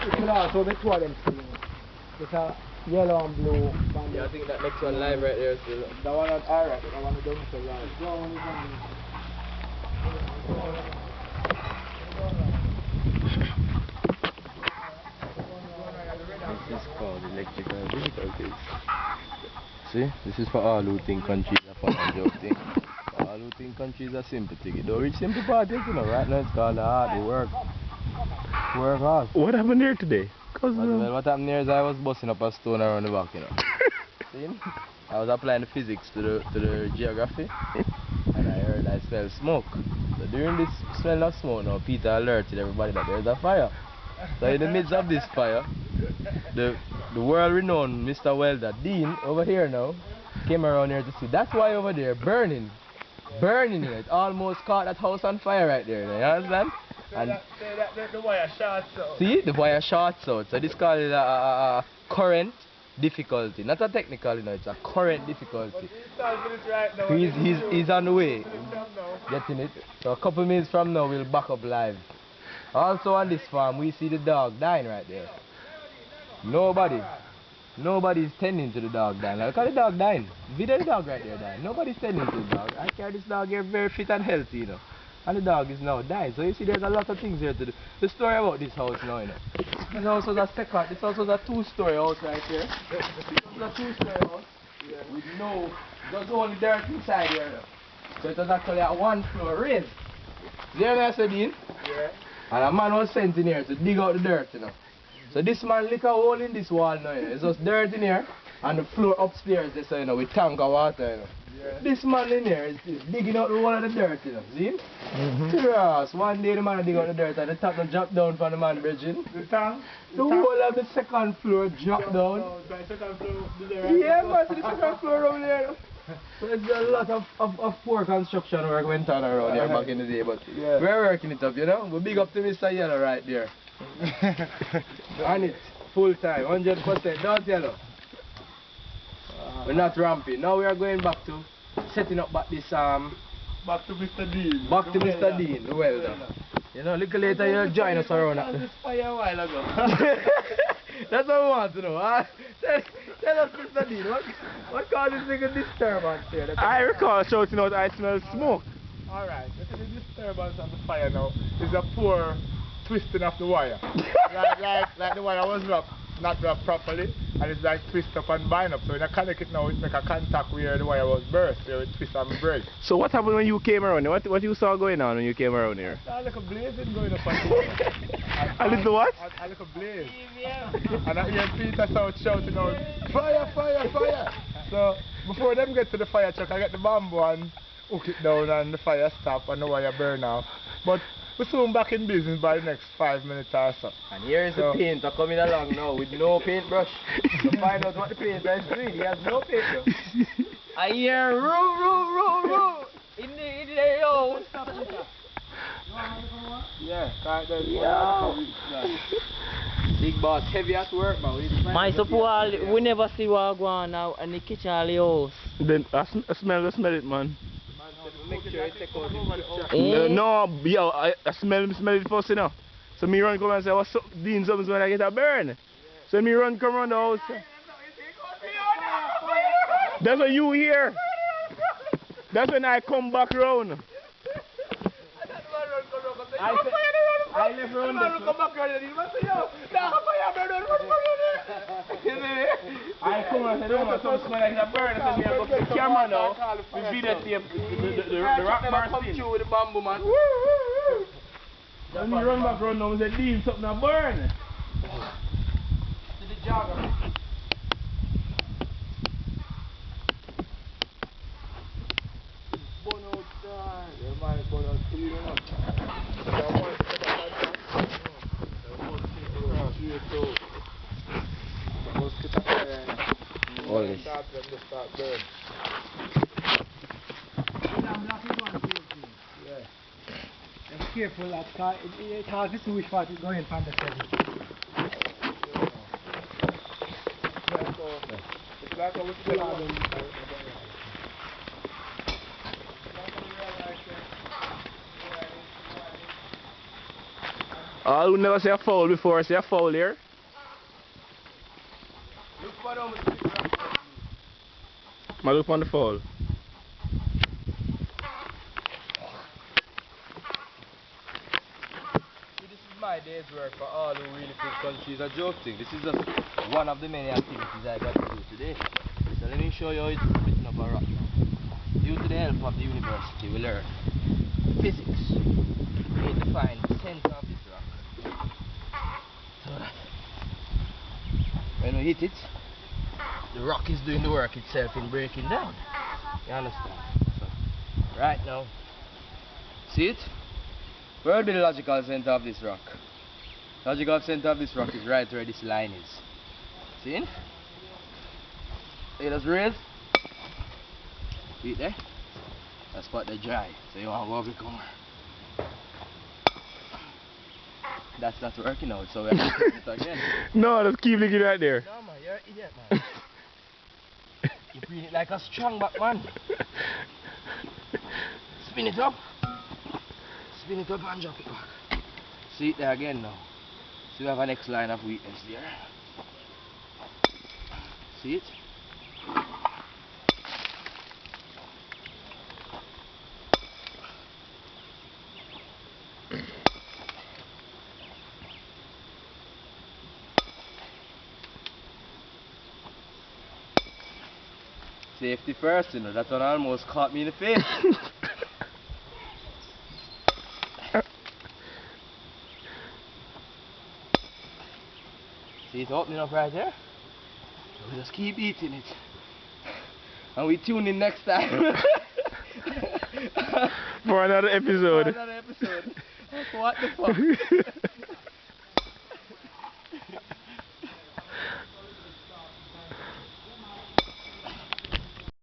it could also be two of them still. It's a yellow and blue. Yeah, I think that next one live right there still. That one at alright, that one is done so live. This is called electrical difficulties. See, this is for all who think countries are fun and joke thing. For all who think countries are simple thing. It don't reach simple parties, you know. Right now it's called hard work. Work hard. What happened here today? Well, what happened here is I was busting up a stone around the back, you know. See? I was applying the physics to the geography, and I heard I smell smoke. So during this smell of smoke now, Peter alerted everybody that there's a fire. So in the midst of this fire, the world-renowned Mr. Welder, Dean, over here now, came around here to see. That's why over there, burning, it almost caught that house on fire right there, you understand? And the wire shorts out. see, the wire shorts out. So this called a current difficulty, not a technical, you know, it's a current difficulty. He's on the way, getting it. So a couple minutes from now, we'll back up live. Also on this farm, we see the dog dying right there. Nobody's tending to the dog dying. Look at the dog dying. Video the dog right there dying. Nobody's tending to the dog. I carry this dog here very fit and healthy, you know. And the dog is now dying. So you see there's a lot of things here to do. The story about this house now, you know. This house was a second, this house was a two-story house right here. This was a two-story house with no, just only dirt inside here though. So it was actually a one-floor raised. You hear me, I said, Dean? Yeah. And a man was sent in here to dig out the dirt, you know. So this man lick a hole in this wall now, you know. It's just dirt in here and the floor upstairs, there, so, you know, with tank of water, you know. Yeah. This man in here is digging out the wall of the dirt, you know. See him? Yes. One day the man dig out the dirt and the top drop down from the man bridging. The tank? The whole of the second floor drop down. The second floor, yeah, man, so the second floor over there. So it's a lot of poor construction work went on around here back in the day, but we're working it up, you know. We big up to Mr. Yellow right there. On it, full time, 100%, don't Yellow. We're not ramping. Now we are going back to setting up back this back to Mr. Dean. Back to Mr. Dean, the welder. You know, a little later you'll join us around that. This fire a while ago. That's what we want to know. Huh? Tell us, Mr. Dean, what caused this big disturbance here? I recall shouting out, I smell smoke. Alright, the disturbance of the fire now is a poor twisting of the wire. like the wire was not wrapped properly, and it's like twist up and bind up. So when I connect it now, it make a contact where the wire was burst, where it twist and break. So what happened when you came around? What you saw going on when you came around here? I like a blazing going up on the A little what? I like a blaze. And I hear Peter shouting out, fire, fire, fire! So before them get to the fire truck, I get the bamboo and hook it down and the fire stop and the wire burn off. But we're soon back in business by the next 5 minutes or so. And here is the painter coming along now with no paintbrush to find out what the painter is doing. He has no paintbrush. I hear row in the house. Yeah, big boss, heavy at work, man. My support, we never see what go on now in the kitchen of the house. Then I smell it, man. Make sure you take out the picture. No, yo, I smell it first, you know. So me run come and say, what's up, Dean, something when I get a burn. So me run come around the house. That's what you hear. That's when I come back round. I left round there. I come and say, no, something like a burn. I said, I got the camera now. We video tape the rock bar come through with the bamboo, man. When we run back round now, we say, Dean, something a burn. To the jogger. Burn outside. Yeah, man, burn outside. Careful, it's hard to see which part is going from the seven. All All who never see a foul before, see a foul here. Look for them with the big rock. I look on the foul. See, this is my day's work for all who really think country is a joke thing. This is just one of the many activities I got to do today. So let me show you how it's splitting up a rock. Due to the help of the university, we learn physics. We need to find the center of this rock. So that when we hit it, the rock is doing the work itself in breaking down. You understand? So, right now, see it? Where would be the logical center of this rock? Logical center of this rock is right where this line is. See it? It just raise. See it there? That's what they dry. So you want to go over the corner. That's not working out, so we have to do it again. No, just keep looking right there. No man, you're an idiot man. You breathe it like a strong back man. Spin it up. Spin it up and drop it back. See it there again now. So we have a next line of weakness there. See it? Safety first, you know, that one almost caught me in the face. See it opening up right there? We just keep eating it. And we tune in next time. For another episode. For another episode. What the fuck?